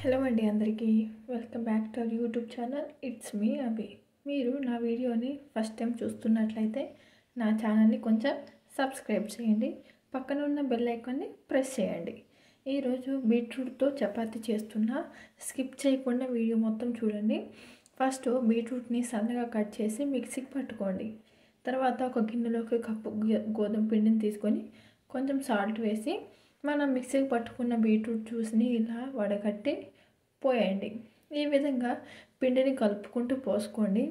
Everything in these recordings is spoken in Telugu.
హలో అండి అందరికీ welcome back to our YouTube channel. It's me Abhi. మీరు నా వీడియోని ఫస్ట్ టైం చూస్తున్నట్లయితే నా ఛానల్ని కొంచెం సబ్స్క్రైబ్ చేయండి, పక్కన ఉన్న బెల్ ఐకాన్ని ప్రెస్ చేయండి. ఈరోజు బీట్రూట్తో చపాతీ చేస్తున్నా. స్కిప్ చేయకుండా వీడియో మొత్తం చూడండి. ఫస్ట్ బీట్రూట్ని సన్నగా కట్ చేసి మిక్సీకి పట్టుకోండి. తర్వాత ఒక గిన్నెలోకి కప్పు గోధుమ పిండిని తీసుకొని కొంచెం సాల్ట్ వేసి మనం మిక్సీకి పట్టుకున్న బీట్రూట్ జ్యూస్ని ఇలా వడగట్టి పోయండి. ఈ విధంగా పిండిని కలుపుకుంటూ పోసుకోండి.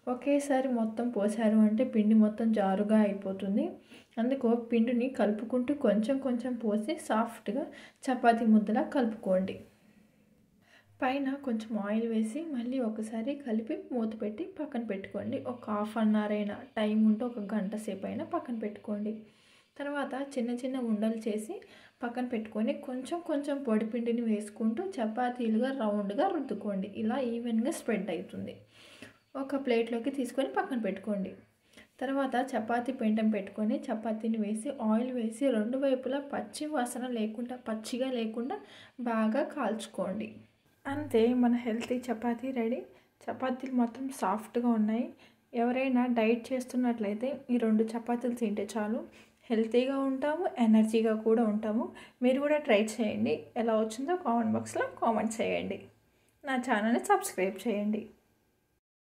ఒకేసారి మొత్తం పోసారు అంటే పిండి మొత్తం జారుగా అయిపోతుంది. అందుకు పిండిని కలుపుకుంటూ కొంచెం కొంచెం పోసి సాఫ్ట్గా చపాతీ ముద్దలా కలుపుకోండి. పైన కొంచెం ఆయిల్ వేసి మళ్ళీ ఒకసారి కలిపి మూత పెట్టి పక్కన పెట్టుకోండి. ఒక హాఫ్ అన్ అవర్ అయినా టైం ఉంటే ఒక గంట సేపు అయినా పక్కన పెట్టుకోండి. తర్వాత చిన్న చిన్న ఉండలు చేసి పక్కన పెట్టుకొని కొంచెం కొంచెం పొడిపిండిని వేసుకుంటూ చపాతీలుగా రౌండ్గా రుద్దుకోండి. ఇలా ఈవెన్గా స్ప్రెడ్ అవుతుంది. ఒక ప్లేట్లోకి తీసుకొని పక్కన పెట్టుకోండి. తర్వాత చపాతీ పెంటం పెట్టుకొని చపాతీని వేసి ఆయిల్ వేసి రెండు వైపులా పచ్చి వాసన లేకుండా పచ్చిగా లేకుండా బాగా కాల్చుకోండి. అంతే, మన హెల్తీ చపాతీ రెడీ. చపాతీలు మొత్తం సాఫ్ట్గా ఉన్నాయి. ఎవరైనా డైట్ చేస్తున్నట్లయితే ఈ 2 చపాతీలు తింటే చాలు. హెల్తీగా ఉంటాము, ఎనర్జీగా కూడా ఉంటాము. మీరు కూడా ట్రై చేయండి. ఎలా వచ్చిందో కామెంట్ బాక్స్లో కామెంట్ చేయండి. నా ఛానల్ని సబ్స్క్రైబ్ చేయండి.